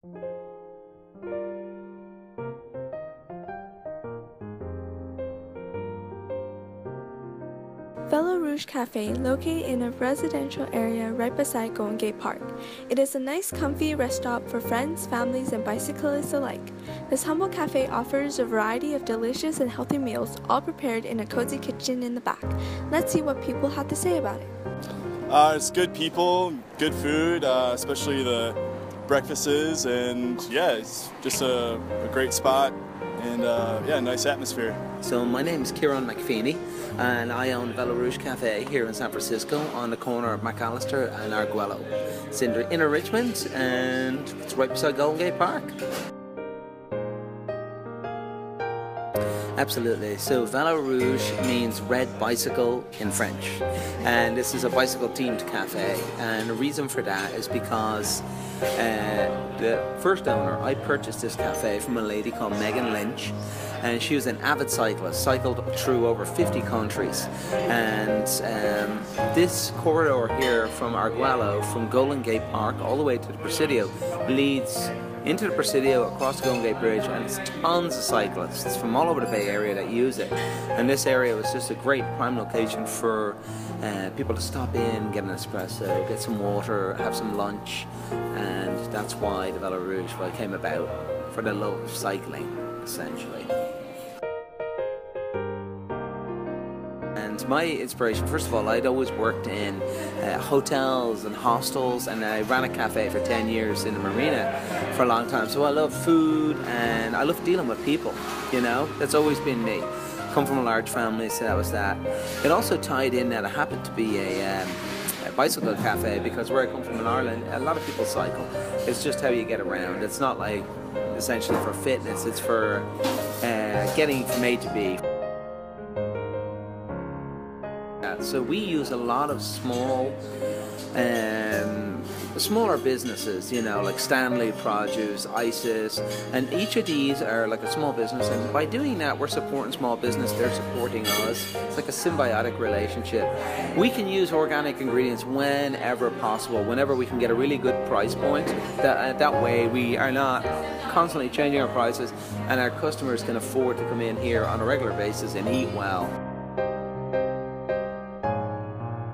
Velo Rouge Cafe, located in a residential area right beside Golden Gate Park. It is a nice, comfy rest stop for friends, families, and bicyclists alike. This humble cafe offers a variety of delicious and healthy meals, all prepared in a cozy kitchen in the back. Let's see what people have to say about it. It's good people, good food, especially the breakfasts, and yeah, it's just a great spot, and yeah, nice atmosphere. So my name is Kieran McPheeney, and I own Velo Rouge Cafe here in San Francisco on the corner of McAllister and Arguello. It's in inner Richmond, and it's right beside Golden Gate Park. Absolutely. So Velo Rouge means red bicycle in French, and this is a bicycle themed cafe, and the reason for that is because the first owner, I purchased this cafe from a lady called Megan Lynch, and she was an avid cyclist, cycled through over 50 countries, and this corridor here from Arguello, from Golden Gate Park all the way to the Presidio, leads into the Presidio, across the Golden Gate Bridge, and it's tons of cyclists from all over the Bay Area that use it. And this area was just a great prime location for people to stop in, get an espresso, get some water, have some lunch, and that's why the Velo Rouge came about, for the love of cycling, essentially. And my inspiration, first of all, I'd always worked in hotels and hostels, and I ran a cafe for 10 years in the marina for a long time. So I love food and I love dealing with people, you know, that's always been me. Come from a large family, so that was that. It also tied in that I happened to be a bicycle cafe, because where I come from in Ireland, a lot of people cycle. It's just how you get around. It's not like essentially for fitness, it's for getting from A to B. So we use a lot of smaller businesses, you know, like Stanley Produce, ISIS, and each of these are like a small business, and by doing that we're supporting small business, they're supporting us. It's like a symbiotic relationship. We can use organic ingredients whenever possible, whenever we can get a really good price point. That way we are not constantly changing our prices, and our customers can afford to come in here on a regular basis and eat well.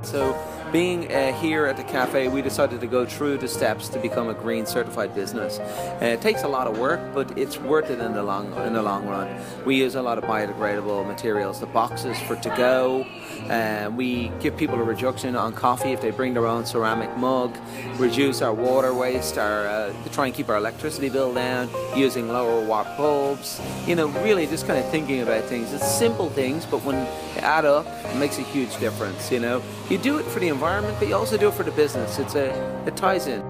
So being here at the cafe, we decided to go through the steps to become a green certified business. It takes a lot of work, but it's worth it in the long run. We use a lot of biodegradable materials, the boxes for to go. We give people a reduction on coffee if they bring their own ceramic mug, reduce our water waste, to try and keep our electricity bill down, using lower watt bulbs. You know, really just kind of thinking about things. It's simple things, but when they add up, it makes a huge difference, you know. You do it for the environment, but you also do it for the business. It ties in.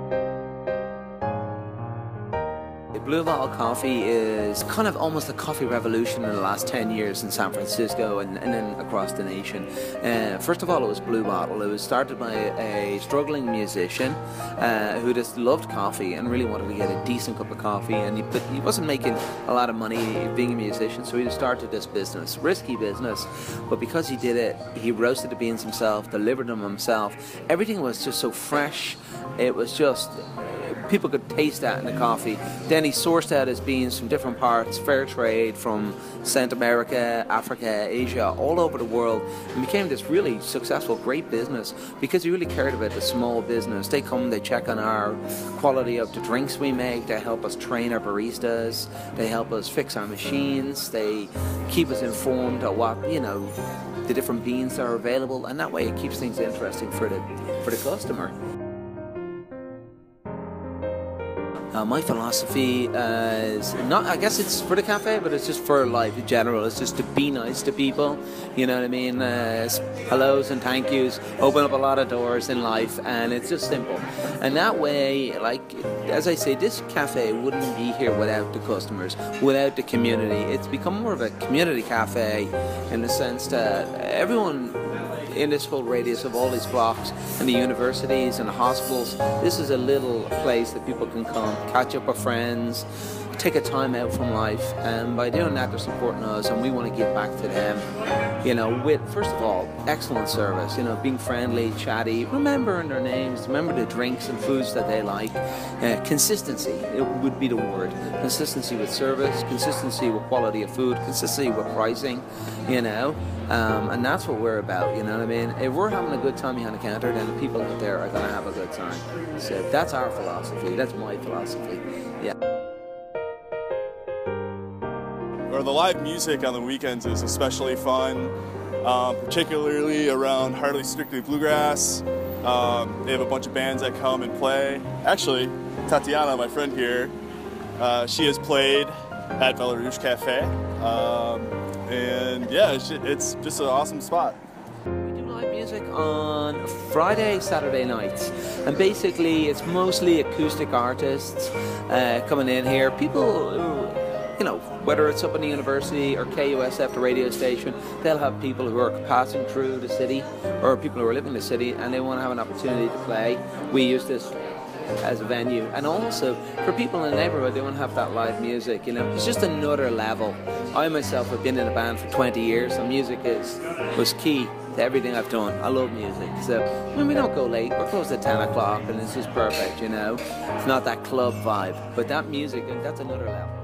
Blue Bottle Coffee is kind of almost a coffee revolution in the last 10 years in San Francisco and then across the nation. First of all, it was Blue Bottle. It was started by a struggling musician who just loved coffee and really wanted to get a decent cup of coffee, but he wasn't making a lot of money being a musician, so he just started this business, risky business, but because he did it, he roasted the beans himself, delivered them himself. Everything was just so fresh. It was just, people could taste that in the coffee. Then he sourced out his beans from different parts, fair trade, from South America, Africa, Asia, all over the world, and became this really successful, great business because he really cared about the small business. They come, they check on our quality of the drinks we make, they help us train our baristas, they help us fix our machines, they keep us informed of what, you know, the different beans that are available, and that way it keeps things interesting for the customer. My philosophy is not, I guess it's for the cafe, but it's just for life in general. It's just to be nice to people, you know what I mean? Hellos and thank yous open up a lot of doors in life, and it's just simple. And that way, like, as I say, this cafe wouldn't be here without the customers, without the community. It's become more of a community cafe in the sense that everyone in this whole radius of all these blocks and the universities and the hospitals, this is a little place that people can come, catch up with friends, take a time out from life, and by doing that they're supporting us, and we want to give back to them, you know, with, first of all, excellent service, you know, being friendly, chatty, remembering their names, remember the drinks and foods that they like, consistency, it would be the word, consistency with service, consistency with quality of food, consistency with pricing, you know, and that's what we're about, you know what I mean? If we're having a good time behind the counter, then the people out there are going to have a good time. So that's our philosophy, that's my philosophy, yeah. Or the live music on the weekends is especially fun, particularly around Hardly Strictly Bluegrass. They have a bunch of bands that come and play. Actually, Tatiana, my friend here, she has played at Velo Rouge Cafe, and yeah, it's just an awesome spot. We do live music on Friday, Saturday nights, and basically it's mostly acoustic artists coming in here. People who, you know, whether it's up in the university or KUSF, the radio station, they'll have people who are passing through the city or people who are living in the city and they want to have an opportunity to play. We use this as a venue, and also for people in the neighborhood, they want to have that live music, you know. It's just another level. I myself have been in a band for 20 years, and music was key to everything I've done. I love music, so when we don't go late, we're close to 10 o'clock and it's just perfect, you know. It's not that club vibe, but that music, that's another level.